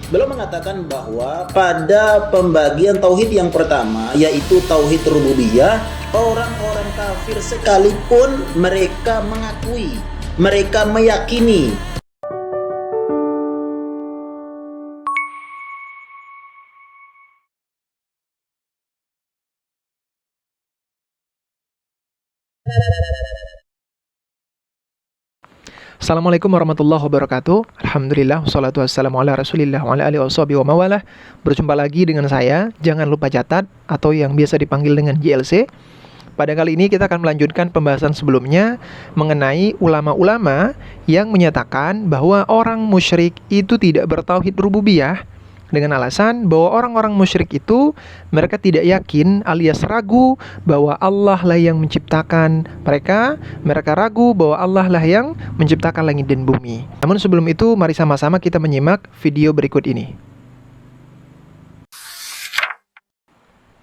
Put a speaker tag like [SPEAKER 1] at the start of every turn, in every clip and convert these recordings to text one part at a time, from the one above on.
[SPEAKER 1] Beliau mengatakan bahwa pada pembagian tauhid yang pertama, yaitu tauhid rububiyah, orang-orang kafir sekalipun mereka mengakui, mereka meyakini.
[SPEAKER 2] Assalamualaikum warahmatullahi wabarakatuh. Alhamdulillah, wassalatu wassalamu ala rasulillah wa ala alihi washabihi wa mawalah. Berjumpa lagi dengan saya. Jangan lupa catat, atau yang biasa dipanggil dengan JLC. Pada kali ini kita akan melanjutkan pembahasan sebelumnya mengenai ulama-ulama yang menyatakan bahwa orang musyrik itu tidak bertauhid rububiyah, dengan alasan bahwa orang-orang musyrik itu mereka tidak yakin alias ragu bahwa Allah lah yang menciptakan mereka. Mereka ragu bahwa Allah lah yang menciptakan langit dan bumi. Namun sebelum itu, mari sama-sama kita menyimak video berikut ini.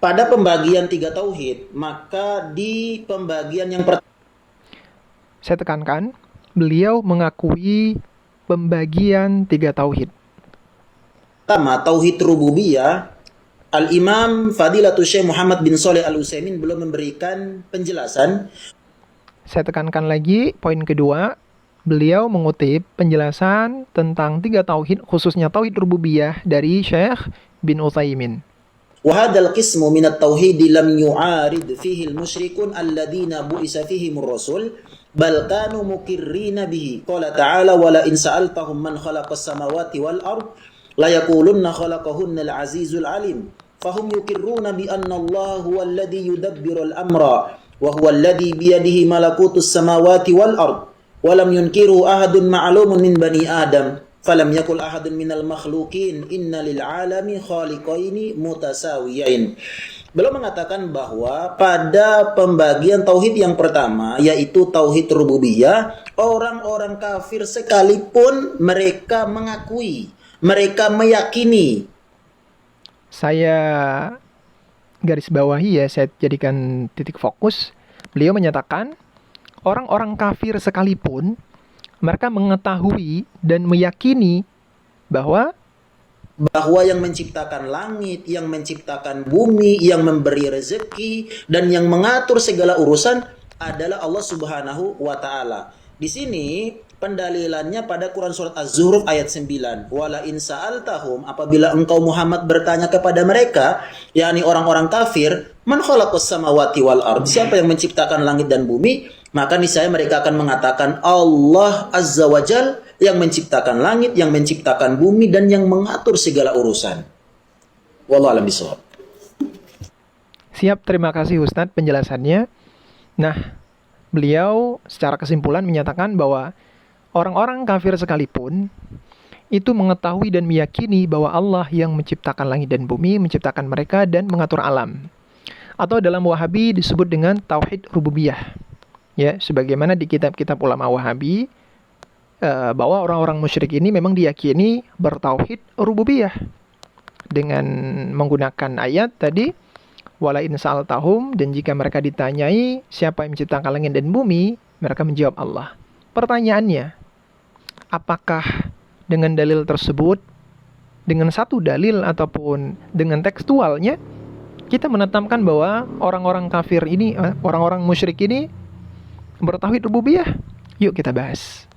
[SPEAKER 1] Pada pembagian 3 tauhid, maka di pembagian yang pertama,
[SPEAKER 2] Saya tekankan, beliau mengakui pembagian 3 tauhid.
[SPEAKER 1] tauhid rububiyah, Al-Imam Fadilatul Syekh Muhammad bin Shalih Al-Utsaimin belum memberikan penjelasan.
[SPEAKER 2] Saya tekankan lagi, poin kedua, beliau mengutip penjelasan tentang 3 tauhid, khususnya tauhid rububiyah dari Syekh bin Utsaimin.
[SPEAKER 1] وهذا القسم من التوحيد لم يعارض فيه المشركون الذين بؤس فيهم الرسول بل كانوا مقرين به قال تعالى ولئن سألتهم من خلق السماوات والأرض ليقولن خلقهن العزيز العليم فهم يقرون بأن الله هو الذي يدبر الأمر وهو الذي بيده ملكوت السماوات والأرض ولم ينكره أحد معلوم من بني آدم falam yakul ahadun minal makhluqin inna lil alami khaliqaini mutasawiyain. Beliau mengatakan bahwa pada pembagian tauhid yang pertama, yaitu tauhid rububiyah, orang-orang kafir sekalipun mereka mengakui, mereka meyakini.
[SPEAKER 2] Saya garis bawahi ya, saya jadikan titik fokus. Beliau menyatakan orang-orang kafir sekalipun mereka mengetahui dan meyakini bahwa
[SPEAKER 1] yang menciptakan langit, yang menciptakan bumi, yang memberi rezeki, dan yang mengatur segala urusan adalah Allah Subhanahu wa Ta'ala. Di sini pendalilannya pada Quran surat Az-Zukhruf ayat 9. Wala in sa'altahum, apabila engkau Muhammad bertanya kepada mereka, yakni orang-orang kafir, man khalaqas samawati wal ard, siapa yang menciptakan langit dan bumi? Maka niscaya mereka akan mengatakan Allah Azza wa Jal yang menciptakan langit, yang menciptakan bumi, dan yang mengatur segala urusan. Wallahu a'lam bishawab.
[SPEAKER 2] Siap, terima kasih Ustadz penjelasannya. Nah, beliau secara kesimpulan menyatakan bahwa orang-orang kafir sekalipun itu mengetahui dan meyakini bahwa Allah yang menciptakan langit dan bumi, menciptakan mereka dan mengatur alam. Atau dalam Wahabi disebut dengan tauhid rububiyah. Ya, sebagaimana di kitab-kitab ulama Wahabi, bahwa orang-orang musyrik ini memang diyakini bertauhid rububiyah dengan menggunakan ayat tadi wala in sa'altahum, dan jika mereka ditanyai siapa yang menciptakan langit dan bumi, mereka menjawab Allah. Pertanyaannya, apakah dengan dalil tersebut, dengan satu dalil ataupun dengan tekstualnya, kita menetapkan bahwa orang-orang kafir ini, orang-orang musyrik ini bertauhid rububiyah? Yuk kita bahas.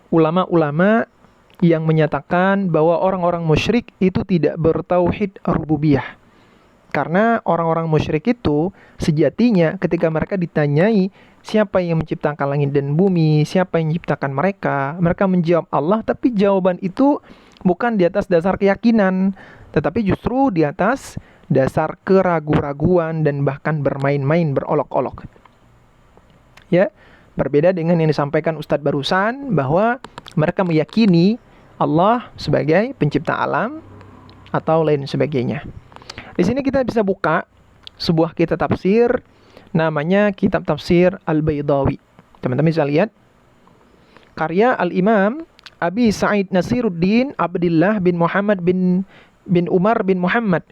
[SPEAKER 2] Ulama-ulama yang menyatakan bahwa orang-orang musyrik itu tidak bertauhid rububiyah. Karena orang-orang musyrik itu sejatinya ketika mereka ditanyai siapa yang menciptakan langit dan bumi, siapa yang menciptakan mereka, mereka menjawab Allah, tapi jawaban itu bukan di atas dasar keyakinan, tetapi justru di atas dasar keraguan-raguan dan bahkan bermain-main, berolok-olok. Ya, berbeda dengan yang disampaikan Ustadz barusan bahwa mereka meyakini Allah sebagai pencipta alam atau lain sebagainya. Di sini kita bisa buka sebuah kitab tafsir, namanya Kitab Tafsir Al-Baydawi. Teman-teman bisa lihat karya Al-Imam Abi Sa'id Nasiruddin Abdillah bin Muhammad bin Umar bin Muhammad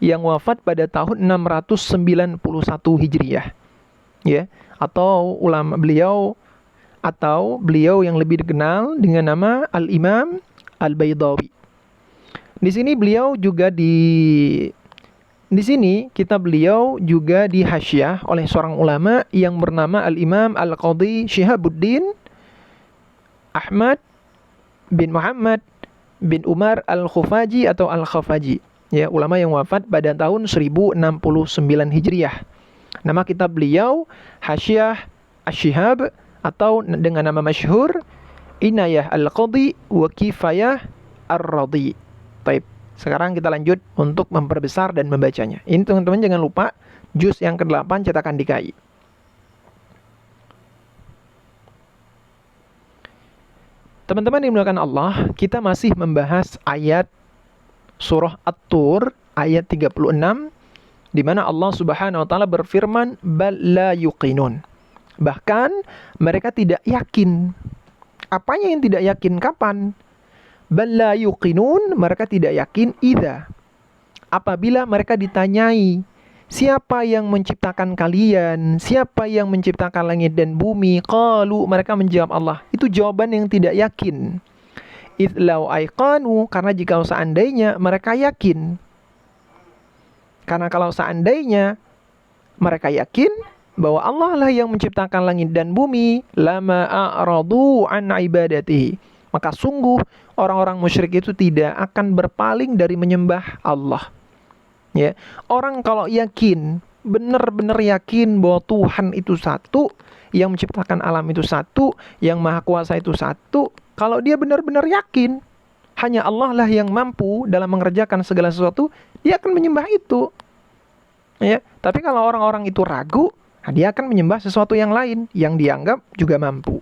[SPEAKER 2] yang wafat pada tahun 691 Hijriah. Ya, atau ulama beliau atau beliau yang lebih dikenal dengan nama Al-Imam Al-Baydawi. Di sini beliau juga di sini kitab beliau juga dihasyiah oleh seorang ulama yang bernama Al-Imam Al-Qadhi Syihabuddin Ahmad bin Muhammad bin Umar Al-Khufaji atau Al-Khafaji. Ya, ulama yang wafat pada tahun 1069 Hijriah. Nama kitab beliau Hasyiah Asy-Syihab atau dengan nama masyhur Inayah Al-Qadhi wa Kifayah Ar-Radhi. Baik, sekarang kita lanjut untuk memperbesar dan membacanya. Ini teman-teman jangan lupa juz yang ke-8 cetakan DKI. Teman-teman dimuliakan Allah, kita masih membahas ayat surah At-Tur ayat 36 di mana Allah Subhanahu wa taala berfirman bal la yuqinun. Bahkan mereka tidak yakin. Apanya yang tidak yakin? Kapan? Bal la yuqinun, mereka tidak yakin idza. Apabila mereka ditanyai, siapa yang menciptakan kalian? Siapa yang menciptakan langit dan bumi? Qalu, mereka menjawab Allah. Itu jawaban yang tidak yakin. Idlau aiqanu, karena jika seandainya mereka yakin. Karena kalau seandainya mereka yakin bahwa Allah lah yang menciptakan langit dan bumi, lama a'radu an ibadatihi, maka sungguh orang-orang musyrik itu tidak akan berpaling dari menyembah Allah. Ya, orang kalau yakin, benar-benar yakin bahwa Tuhan itu satu, yang menciptakan alam itu satu, yang maha kuasa itu satu, kalau dia benar-benar yakin hanya Allah lah yang mampu dalam mengerjakan segala sesuatu, dia akan menyembah itu. Ya, tapi kalau orang-orang itu ragu, dia akan menyembah sesuatu yang lain yang dianggap juga mampu.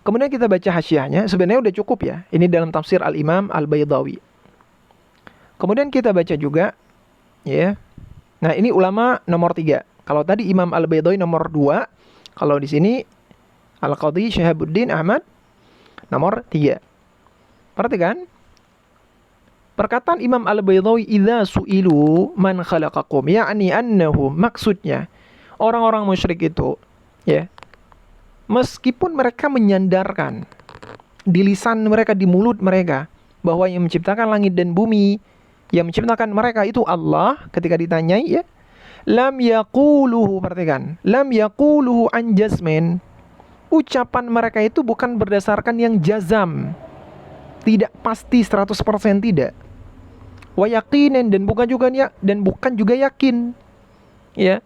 [SPEAKER 2] Kemudian kita baca hasyiahnya, sebenarnya udah cukup ya. Ini dalam tafsir Al-Imam Al-Baydawi. Kemudian kita baca juga, ya. Nah, ini ulama nomor 3. Kalau tadi Imam Al-Baydawi nomor 2, kalau di sini Al-Qadhi Syihabuddin Ahmad nomor 3. Perhatikan. Perkataan Imam Al-Baydawi, idza su'ilu man khalaqakum, yakni annahu, maksudnya orang-orang musyrik itu, ya, meskipun mereka menyandarkan di lisan mereka, di mulut mereka, bahwa yang menciptakan langit dan bumi, yang menciptakan mereka itu Allah, ketika ditanyai, ya, lam yaquluhu, perhatikan, lam yaquluhu an jazmin, ucapan mereka itu bukan berdasarkan yang jazam, tidak pasti 100% tidak. Wa yaqinin, dan bukan juga yakin. Ya.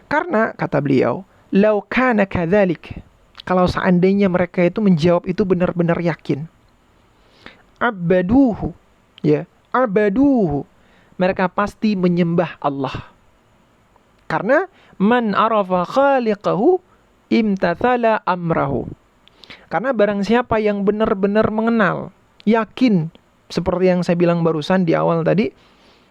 [SPEAKER 2] Karena kata beliau, lau kana kadzalik, kalau seandainya mereka itu menjawab itu benar-benar yakin. Abaduhu, ya, abaduhu, mereka pasti menyembah Allah. Karena man arafa khaliqahu imtathala amrahu. Karena barang siapa yang benar-benar mengenal, yakin, seperti yang saya bilang barusan di awal tadi,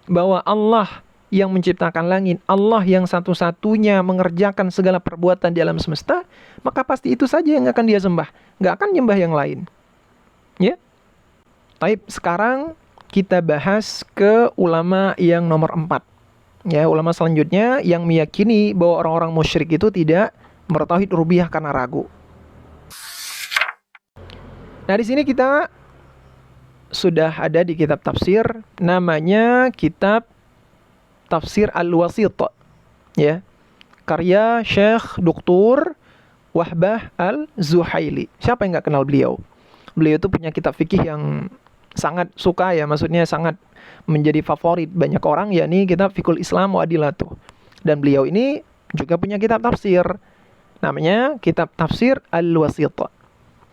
[SPEAKER 2] bahwa Allah yang menciptakan langit, Allah yang satu-satunya mengerjakan segala perbuatan di alam semesta, maka pasti itu saja yang akan dia sembah. Nggak akan nyembah yang lain. Ya. Baik, sekarang kita bahas ke ulama yang nomor 4. Ya, ulama selanjutnya yang meyakini bahwa orang-orang musyrik itu tidak bertauhid rububiyah karena ragu. Nah, di sini kita sudah ada di kitab tafsir, namanya kitab Tafsir Al-Wasit, ya, karya Syekh Dr. Wahbah Al-Zuhaili. Siapa yang nggak kenal beliau? Beliau itu punya kitab fikih yang sangat suka, ya, maksudnya sangat menjadi favorit banyak orang, yakni kitab Fiqhul Islam wa Adilatuh. Dan beliau ini juga punya kitab tafsir, namanya kitab Tafsir Al-Wasit.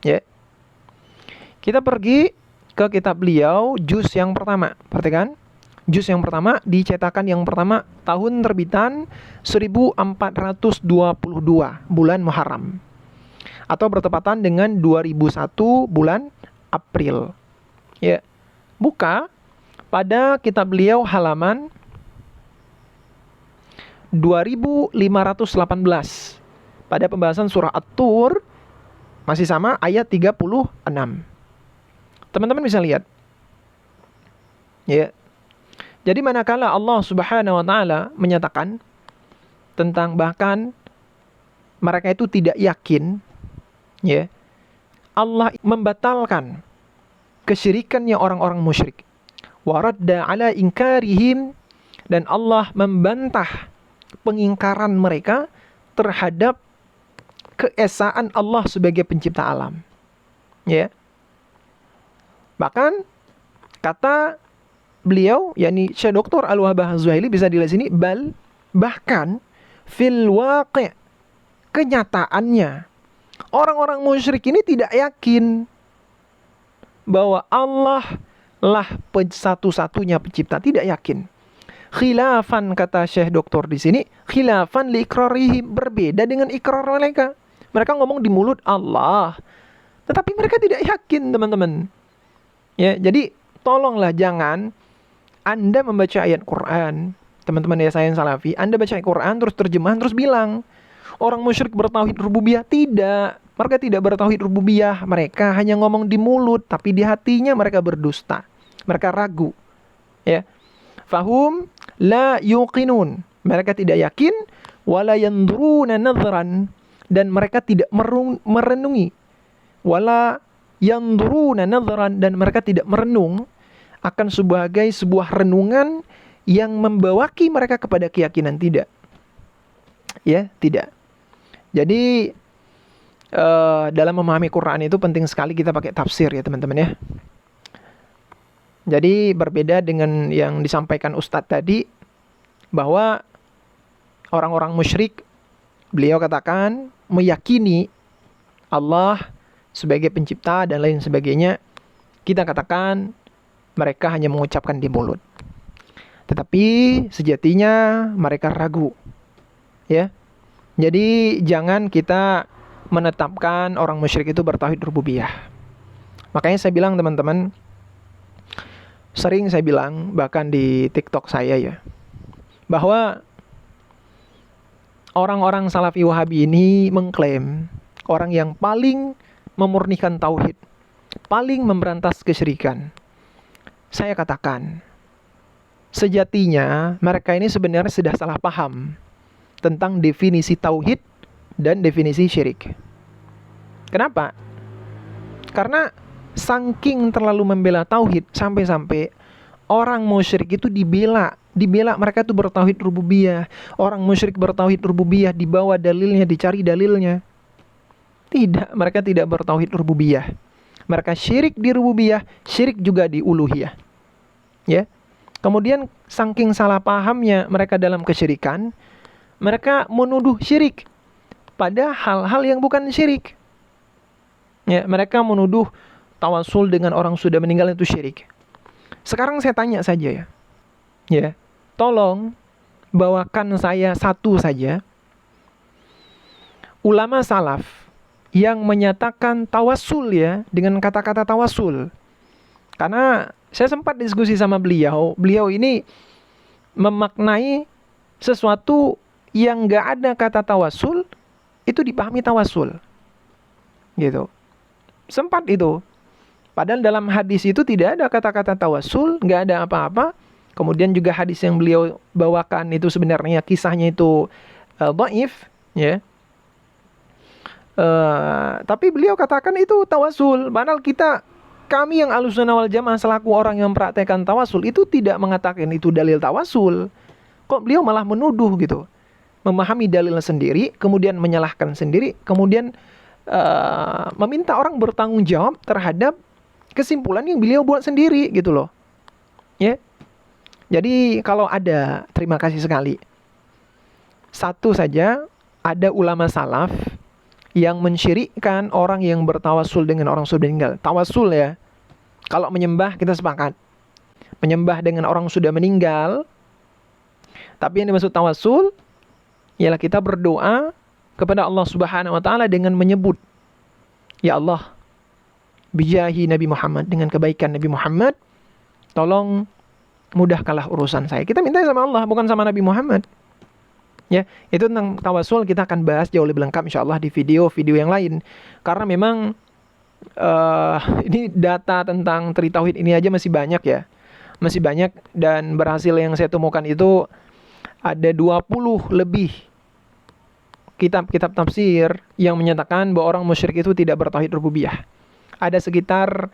[SPEAKER 2] Ya. Kita pergi ke kitab beliau, juz yang pertama. Perhatikan, juz yang pertama dicetakan yang pertama tahun terbitan 1422 bulan Muharram, atau bertepatan dengan 2001 bulan April. Ya. Buka pada kitab beliau halaman 2518 pada pembahasan surah At-Tur, masih sama ayat 36. Teman-teman bisa lihat. Ya. Jadi manakala Allah Subhanahu wa taala menyatakan tentang bahkan mereka itu tidak yakin, Ya. Allah membatalkan kesyirikannya orang-orang musyrik. Waradda ala inkarihim, dan Allah membantah pengingkaran mereka terhadap keesaan Allah sebagai pencipta alam. Ya. Bahkan kata beliau, yakni Syekh Dr. Al-Wahbah Az-Zuhaili, bisa dilihat sini, bahkan fil waqi', kenyataannya orang-orang musyrik ini tidak yakin bahwa Allah lah satu-satunya pencipta, tidak yakin. Khilafan, kata Syekh Doktor di sini, khilafan li ikrarihim, berbeda dengan ikrar mereka. Mereka ngomong di mulut Allah, tetapi mereka tidak yakin, teman-teman. Ya, jadi tolonglah jangan Anda membaca ayat Quran, teman-teman ya, saya Salafi, Anda baca Quran terus terjemahan terus bilang orang musyrik bertauhid rububiyah. Tidak, mereka tidak bertauhid rububiyah. Mereka hanya ngomong di mulut, tapi di hatinya mereka berdusta. Mereka ragu. Ya. Fahum la yuqinun. Mereka tidak yakin. Wala yandruna nadhran. Dan mereka tidak merenungi. Wala yandruna nadhran. Dan mereka tidak merenung akan sebagai sebuah renungan yang membawaki mereka kepada keyakinan. Tidak. Ya, tidak. Jadi dalam memahami Quran itu penting sekali kita pakai tafsir ya teman-teman ya. Jadi berbeda dengan yang disampaikan Ustadz tadi, bahwa orang-orang musyrik, beliau katakan meyakini Allah sebagai pencipta dan lain sebagainya. Kita katakan mereka hanya mengucapkan di mulut, tetapi sejatinya mereka ragu. Ya. Jadi jangan kita menetapkan orang musyrik itu bertauhid rububiyah. Makanya saya bilang teman-teman, sering saya bilang bahkan di TikTok saya ya, bahwa orang-orang Salafi Wahabi ini mengklaim orang yang paling memurnikan tauhid, paling memberantas kesyirikan. Saya katakan, sejatinya mereka ini sebenarnya sudah salah paham tentang definisi tauhid dan definisi syirik. Kenapa? Karena saking terlalu membela tauhid sampai-sampai orang musyrik itu dibela mereka itu bertauhid rububiyah. Orang musyrik bertauhid rububiyah, dibawa dalilnya, dicari dalilnya. Tidak, mereka tidak bertauhid rububiyah. Mereka syirik di rububiyah, syirik juga di uluhiyah. Ya. Kemudian saking salah pahamnya mereka dalam kesyirikan, mereka menuduh syirik pada hal-hal yang bukan syirik. Ya, mereka menuduh tawasul dengan orang sudah meninggal itu syirik. Sekarang saya tanya saja ya. Ya, tolong bawakan saya satu saja ulama salaf yang menyatakan tawasul ya, dengan kata-kata tawasul. Karena saya sempat diskusi sama beliau ini memaknai sesuatu yang gak ada kata tawasul, itu dipahami tawasul. Gitu. Sempat itu. Padahal dalam hadis itu tidak ada kata-kata tawasul, gak ada apa-apa. Kemudian juga hadis yang beliau bawakan itu sebenarnya kisahnya itu dhaif, ya. Tapi beliau katakan itu tawasul. Padahal kami yang Ahlussunnah wal Jamaah selaku orang yang mempraktekkan tawasul itu tidak mengatakan itu dalil tawasul. Kok beliau malah menuduh gitu? Memahami dalilnya sendiri, kemudian menyalahkan sendiri, kemudian meminta orang bertanggung jawab terhadap kesimpulan yang beliau buat sendiri gitu loh. Ya. Jadi kalau ada, terima kasih sekali. Satu saja, ada ulama salaf yang mensyirikkan orang yang bertawasul dengan orang sudah meninggal. Tawasul ya. Kalau menyembah kita sepakat. Menyembah dengan orang sudah meninggal. Tapi yang dimaksud tawasul ialah kita berdoa kepada Allah Subhanahu wa taala dengan menyebut, ya Allah, bijahi Nabi Muhammad, dengan kebaikan Nabi Muhammad, tolong mudahkanlah urusan saya. Kita minta sama Allah, bukan sama Nabi Muhammad. Ya, itu tentang tawasul kita akan bahas jauh lebih lengkap insyaallah di video-video yang lain. Karena memang ini data tentang tri tauhid ini aja masih banyak ya. Masih banyak, dan berhasil yang saya temukan itu ada 20 lebih kitab-kitab tafsir yang menyatakan bahwa orang musyrik itu tidak bertauhid rububiyah. Ada sekitar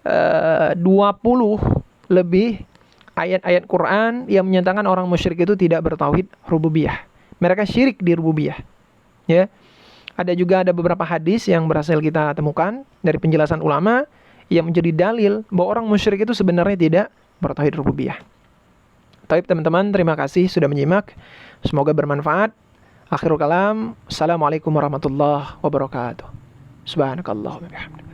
[SPEAKER 2] 20 lebih ayat-ayat Quran yang menyatakan orang musyrik itu tidak bertauhid rububiyah. Mereka syirik di rububiyah. Ya. Ada beberapa hadis yang berhasil kita temukan dari penjelasan ulama yang menjadi dalil bahwa orang musyrik itu sebenarnya tidak bertauhid rububiyah. Baik teman-teman, terima kasih sudah menyimak. Semoga bermanfaat. Akhirul kalam. Assalamualaikum warahmatullahi wabarakatuh. Subhanakallah wa bihamdik.